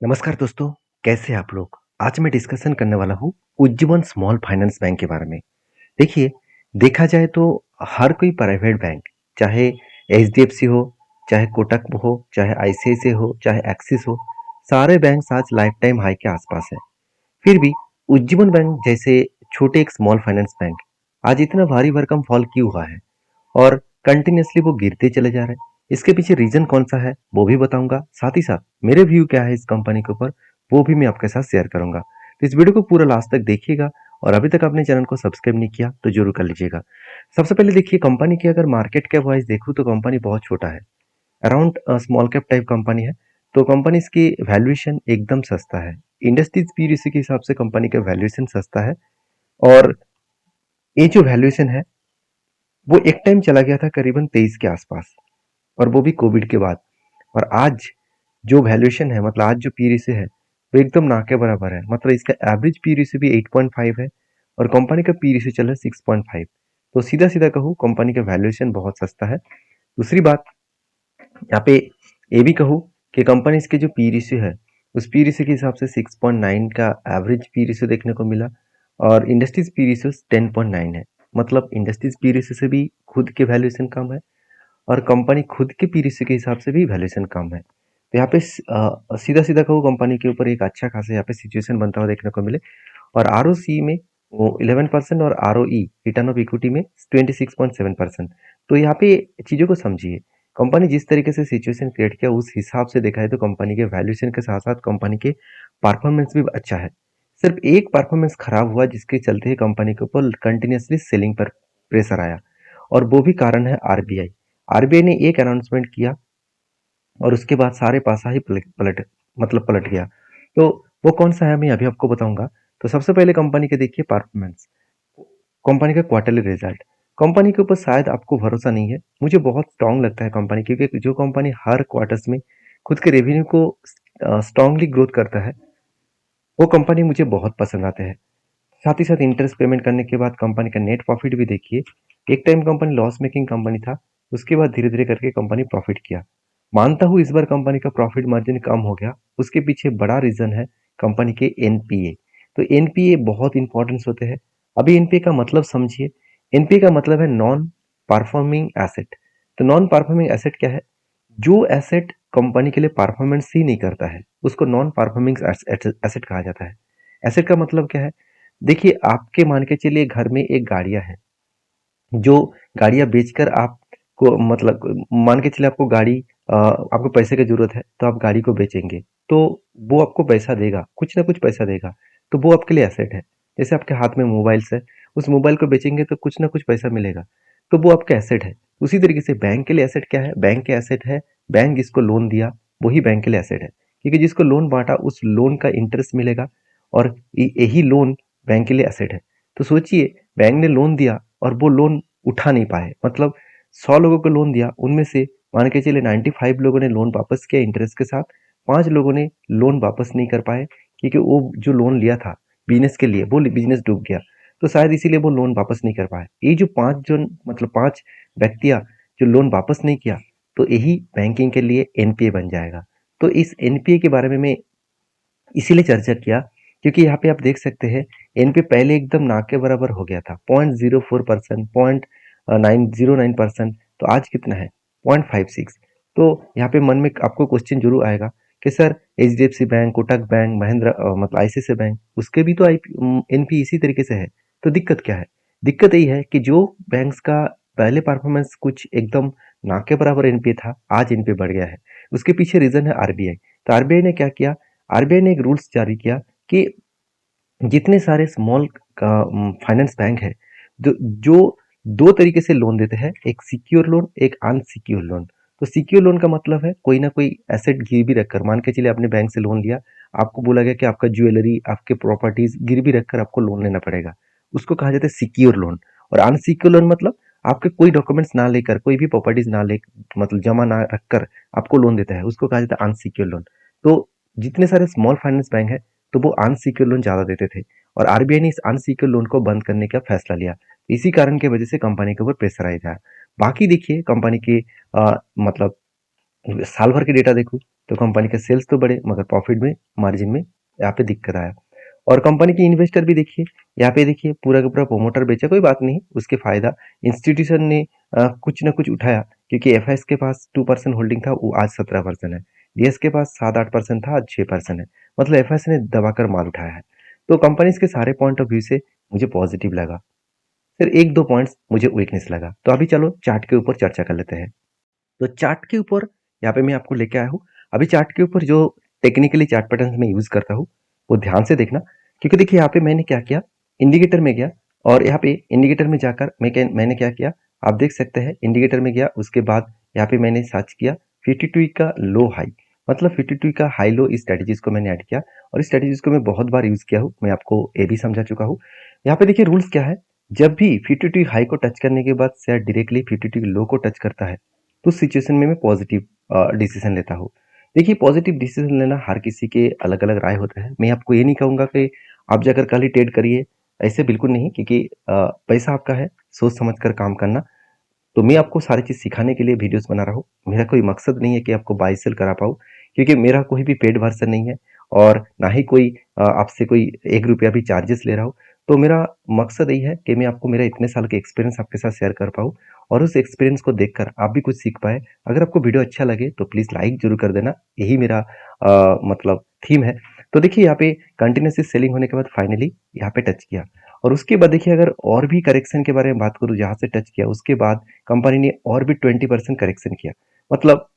नमस्कार दोस्तों, कैसे हैं आप लोग? आज मैं डिस्कशन करने वाला हूँ उज्जीवन स्मॉल फाइनेंस बैंक के बारे में। देखिए, देखा जाए तो हर कोई प्राइवेट बैंक, चाहे एचडीएफसी हो, चाहे कोटक हो, चाहे आईसीआईसीआई हो, चाहे एक्सिस हो, सारे बैंक आज लाइफ टाइम हाई के आसपास है। फिर भी उज्जीवन बैंक जैसे छोटे एक स्मॉल फाइनेंस बैंक आज इतना भारी भरकम फॉल क्यों हुआ है? और कंटिन्यूअसली वो गिरते चले जा रहे हैं। इसके पीछे रीजन कौन सा है वो भी बताऊंगा, साथ ही साथ मेरे व्यू क्या है इस कंपनी के ऊपर वो भी मैं आपके साथ शेयर करूंगा। तो इस वीडियो को पूरा लास्ट तक देखिएगा और अभी तक आपने चैनल को सब्सक्राइब नहीं किया तो जरूर कर लीजिएगा। सबसे पहले देखिए, कंपनी की अगर मार्केट कैप वाइज देखूँ तो कंपनी बहुत छोटा है, around small cap type company है। तो कंपनी की वैल्यूएशन एकदम सस्ता है। इंडस्ट्रीज पीरिसी के हिसाब से कंपनी का वैल्यूएशन सस्ता है। और ये जो वैल्यूएशन है वो एक टाइम चला गया था करीबन 23 के आसपास, और वो भी कोविड के बाद। और आज जो वैल्यूएशन है, मतलब आज जो पी रेशियो है वो एकदम ना के बराबर है। मतलब इसका एवरेज पी रेशियो भी 8.5 है और कंपनी का पी रेशियो चल रहा है 6.5। तो सीधा सीधा कहूँ, कंपनी का वैल्यूएशन बहुत सस्ता है। दूसरी बात, यहाँ पे ये भी कहूँ कि कंपनी इसके जो पी रेशियो है उस पी रेशियो के हिसाब से 6.9 का एवरेज पी रेशियो देखने को मिला, और इंडस्ट्रीज पी रेशियो 10.9 है। मतलब इंडस्ट्रीज पी रेशियो से भी खुद के वैल्यूएशन कम है और कंपनी खुद के पीरियड के हिसाब से भी वैल्यूएशन कम है। तो यहाँ पे सीधा सीधा कहूँ, कंपनी के ऊपर एक अच्छा खासा यहाँ पे सिचुएशन बनता हुआ देखने को मिले। और आरओसी में वो 11% और आरओई रिटर्न ऑफ इक्विटी में 26.7%। तो यहाँ पे चीज़ों को समझिए, कंपनी जिस तरीके से सिचुएशन क्रिएट किया उस हिसाब से देखा है तो कंपनी के वैल्यूएशन के साथ साथ कंपनी के परफॉर्मेंस भी अच्छा है। सिर्फ एक परफॉर्मेंस खराब हुआ जिसके चलते कंपनी के ऊपर कंटिन्यूसली सेलिंग पर प्रेशर आया, और वो भी कारण है आरबीआई। आरबीआई ने एक अनाउंसमेंट किया और उसके बाद सारे पासा ही पलट गया। तो वो कौन सा है मैं अभी आपको बताऊंगा। तो सबसे पहले कंपनी के देखिए परफॉर्मेंस, कंपनी का क्वार्टरली रिजल्ट। कंपनी के ऊपर शायद आपको भरोसा नहीं है, मुझे बहुत स्ट्रांग लगता है कंपनी, क्योंकि जो कंपनी हर क्वार्टर्स में खुद के रेवेन्यू को स्ट्रांगली ग्रोथ करता है वो कंपनी मुझे बहुत पसंद आते हैं। साथ ही साथ इंटरेस्ट पेमेंट करने के बाद कंपनी का नेट प्रॉफिट भी देखिए। एक time company loss making company था, उसके बाद धीरे धीरे करके कंपनी प्रॉफिट किया। मानता हूँ इस बार कंपनी का प्रॉफिट मार्जिन कम हो गया, उसके पीछे बड़ा रीजन है कंपनी के एनपीए। तो एनपीए बहुत इंपॉर्टेंस होते हैं। अभी एनपीए का मतलब समझिए। एनपीए का मतलब है नॉन परफॉर्मिंग एसेट। तो नॉन परफॉर्मिंग एसेट क्या है? जो एसेट कंपनी के लिए परफॉर्मेंस ही नहीं करता है उसको नॉन परफॉर्मिंग एसेट कहा जाता है। एसेट का मतलब क्या है? देखिए, आपके मान के चलिए घर में एक गाड़ियां है, जो गाड़ियां बेचकर आपको, मतलब मान के चलिए आपको गाड़ी, आपको पैसे की जरूरत है तो आप गाड़ी को बेचेंगे, तो वो आपको पैसा देगा, कुछ ना कुछ पैसा देगा। तो वो आपके लिए एसेट है। जैसे आपके हाथ में मोबाइल्स है, उस मोबाइल को बेचेंगे तो कुछ ना कुछ पैसा मिलेगा, तो वो आपका एसेट है। उसी तरीके से बैंक के लिए एसेट क्या है? बैंक के एसेट है, बैंक जिसको लोन दिया वही बैंक के लिए एसेट है, क्योंकि जिसको लोन बांटा उस लोन का इंटरेस्ट मिलेगा, और यही लोन बैंक के लिए एसेट है। तो सोचिए, बैंक ने लोन दिया और वो लोन उठा नहीं पाए, मतलब 100 लोगों को लोन दिया, उनमें से मान के चलिए 95 लोगों ने लोन वापस किया इंटरेस्ट के साथ, 5 लोगों ने लोन वापस नहीं कर पाए, क्योंकि वो जो लोन लिया था बिजनेस के लिए वो बिजनेस डूब गया। तो शायद इसीलिए वो लोन वापस नहीं कर पाए। ये जो 5 जन, मतलब 5 व्यक्तियां जो लोन वापस नहीं किया, तो यही बैंकिंग के लिए एनपीए बन जाएगा। तो इस एनपीए के बारे में मैं इसीलिए चर्चा किया, क्योंकि यहाँ पे आप देख सकते हैं एनपी पहले एकदम ना के बराबर हो गया था, 0.04%, 0.909%। तो आज कितना है? 0.56। तो यहाँ पे मन में आपको क्वेश्चन जरूर आएगा कि sir, H D F C bank, Kotak bank, Mahindra, मतलब आईसीआईसीआई बैंक, उसके भी तो आई एनपी इसी तरीके से है। तो दिक्कत क्या है? दिक्कत यही है कि जो बैंक्स का पहले परफॉर्मेंस कुछ एकदम ना के बराबर एनपी था, आज एनपी बढ़ गया है। उसके पीछे रीजन है आरबीआई। तो आरबीआई ने क्या किया? आरबीआई ने एक रूल्स जारी किया कि जितने सारे स्मॉल फाइनेंस बैंक है, जो जो दो तरीके से लोन देते हैं, एक सिक्योर लोन, एक अनसिक्योर लोन। तो सिक्योर लोन का मतलब है कोई ना कोई एसेट गिरवी रखकर, मान के चलिए आपने बैंक से लोन लिया, आपको बोला गया कि आपका ज्वेलरी, आपके प्रॉपर्टीज गिरवी रखकर आपको लोन लेना पड़ेगा, उसको कहा जाता है सिक्योर लोन। और अनसिक्योर लोन मतलब आपके कोई डॉक्यूमेंट्स ना लेकर, कोई भी प्रॉपर्टीज ना ले, मतलब जमा ना रखकर आपको लोन देता है, उसको कहा जाता है अनसिक्योर लोन। तो जितने सारे स्मॉल फाइनेंस बैंक है तो वो अनसिक्योर लोन ज्यादा देते थे, और आरबीआई ने इस अनसिक्योर लोन को बंद करने का फैसला लिया। इसी कारण की वजह से कंपनी के ऊपर प्रेशर आया था। बाकी देखिए कंपनी के मतलब साल भर के डेटा देखूँ तो कंपनी के सेल्स तो बढ़े मगर प्रॉफिट में, मार्जिन में यहाँ पे दिक्कत आया। और कंपनी के इन्वेस्टर भी देखिए, यहाँ पे देखिए पूरा का पूरा प्रोमोटर बेचा, कोई बात नहीं, उसके फायदा इंस्टीट्यूशन ने कुछ ना कुछ उठाया, क्योंकि एफएस के पास 2% होल्डिंग था, वो आज 17% है। डीएस के पास 7-8% था, आज 6% है। मतलब एफएस ने दबाकर माल उठाया है। तो कंपनीज के सारे पॉइंट ऑफ व्यू से मुझे पॉजिटिव लगा। फिर एक दो पॉइंट्स मुझे वीकनेस लगा, तो अभी चलो चार्ट के ऊपर चर्चा कर लेते हैं। तो चार्ट के ऊपर यहाँ पे मैं आपको लेके आया हूँ। अभी चार्ट के ऊपर जो टेक्निकली चार्ट पैटर्न में यूज करता हूँ वो ध्यान से देखना, क्योंकि देखिए यहाँ पे मैंने क्या किया, इंडिकेटर में गया और यहाँ पे इंडिकेटर में जाकर मैंने क्या किया, आप देख सकते हैं इंडिकेटर में गया, उसके बाद यहाँ पे मैंने सर्च किया 52 का लो हाई, मतलब 52 का हाई लो, इस स्ट्रेटेजीज को मैंने ऐड किया और इस स्ट्रेटेजीज को मैं बहुत बार यूज किया हूँ, मैं आपको ये भी समझा चुका हूँ। यहाँ पे देखिए रूल्स क्या है, जब भी 52 हाई को टच करने के बाद शेयर डायरेक्टली 52 लो को टच करता है तो उस सिचुएशन में मैं पॉजिटिव डिसीजन लेता हूँ। देखिए पॉजिटिव डिसीजन लेना हर किसी के अलग अलग राय होता है, मैं आपको ये नहीं कहूँगा कि आप जाकर कल ही ट्रेड करिए, ऐसे बिल्कुल नहीं, क्योंकि पैसा आपका है, सोच समझ कर काम करना। तो मैं आपको सारी चीज़ सिखाने के लिए वीडियोस बना रहा हूँ, मेरा कोई मकसद नहीं है कि आपको बाय सेल करा पाऊँ, क्योंकि मेरा कोई भी पेड वर्जन नहीं है और ना ही कोई आपसे कोई 1 रुपया भी चार्जेस ले रहा हूँ। तो मेरा मकसद यही है कि मैं आपको मेरा इतने साल का एक्सपीरियंस आपके साथ शेयर कर पाऊँ और उस एक्सपीरियंस को देखकर आप भी कुछ सीख पाएँ। अगर आपको वीडियो अच्छा लगे तो प्लीज़ लाइक ज़रूर कर देना, यही मेरा मतलब थीम है। तो देखिए यहाँ पे कंटिन्यूअसली सेलिंग होने के बाद फाइनली यहाँ पे टच किया और उसके बाद देखिए अगर और भी करेक्शन के बारे में बात करूँ, जहाँ से टच किया उसके बाद कंपनी ने और भी 20% करेक्शन किया। मतलब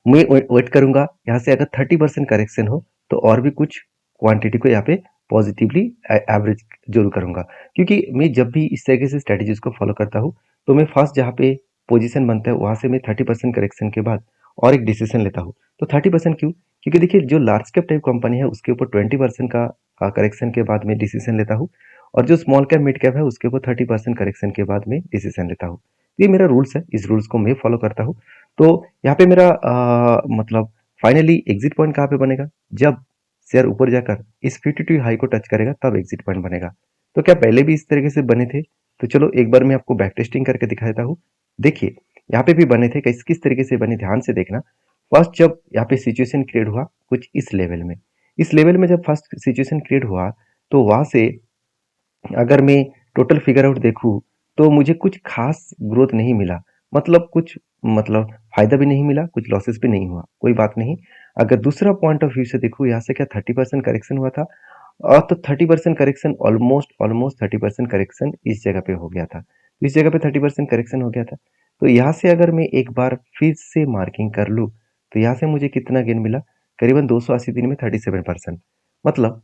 मैं वेट करूंगा यहाँ से, अगर 30% करेक्शन हो तो और भी कुछ क्वांटिटी को यहाँ पे पॉजिटिवली एवरेज जरूर करूंगा, क्योंकि मैं जब भी इस तरीके से स्ट्रेटेजीज को फॉलो करता हूँ तो मैं फर्स्ट जहाँ पे पोजीशन बनता है वहां से मैं 30% करेक्शन के बाद और एक डिसीजन लेता हूँ। तो 30% क्यों, क्योंकि देखिए जो लार्ज कैप टाइप कंपनी है उसके ऊपर 20% का करेक्शन के बाद मैं डिसीजन लेता हूँ और जो स्मॉल कैप मिड कैप है उसके ऊपर 30% करेक्शन के बाद में डिसीजन लेता हूँ। ये मेरा रूल्स है, इस रूल्स को मैं फॉलो करता हूँ। तो यहाँ पे मेरा मतलब फाइनली एग्जिट पॉइंट कहाँ पे बनेगा, जब शेयर ऊपर जाकर इस 52 हाई को टच करेगा तब एग्जिट पॉइंट बनेगा। तो क्या पहले भी इस तरीके से बने थे, तो चलो एक बार मैं आपको बैक टेस्टिंग करके दिखा देता हूँ। देखिए यहाँ पे भी बने थे, किस किस तरीके से बने ध्यान से देखना। फर्स्ट जब यहाँ पे सिचुएशन क्रिएट हुआ कुछ इस लेवल में, इस लेवल में जब फर्स्ट सिचुएशन क्रिएट हुआ तो वहां से अगर मैं टोटल फिगर आउट देखूँ तो मुझे कुछ खास ग्रोथ नहीं मिला, मतलब कुछ मतलब फायदा भी नहीं मिला, कुछ लॉसेस भी नहीं हुआ, कोई बात नहीं। अगर दूसरा पॉइंट ऑफ व्यू से देखूँ, यहाँ से क्या 30% करेक्शन हुआ था, तो 30% करेक्शन ऑलमोस्ट ऑलमोस्ट 30% करेक्शन इस जगह पे हो गया था, तो इस जगह पे 30% करेक्शन हो गया था। तो यहाँ से अगर मैं एक बार फिर से मार्किंग कर लूँ तो यहाँ से मुझे कितना गेन मिला, करीबन 280 दिन में 37%। मतलब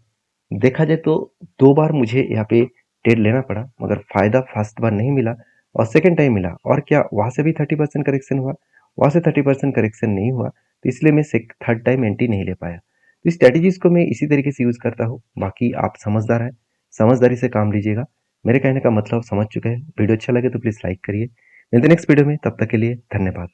देखा जाए तो 2 बार मुझे यहाँ पे ट्रेड लेना पड़ा, मगर फ़ायदा फर्स्ट बार नहीं मिला और सेकंड टाइम मिला। और क्या वहाँ से भी 30% करेक्शन हुआ? वहाँ से 30% करेक्शन नहीं हुआ, तो इसलिए मैं सेक थर्ड टाइम एंट्री नहीं ले पाया। तो इस स्ट्रैटेजीज़ को मैं इसी तरीके से यूज़ करता हूँ। बाकी आप समझदार हैं, समझदारी से काम लीजिएगा। मेरे कहने का मतलब समझ चुके हैं। वीडियो अच्छा लगे तो प्लीज़ लाइक करिए। मिलते हैं नेक्स्ट वीडियो में, तब तक के लिए धन्यवाद।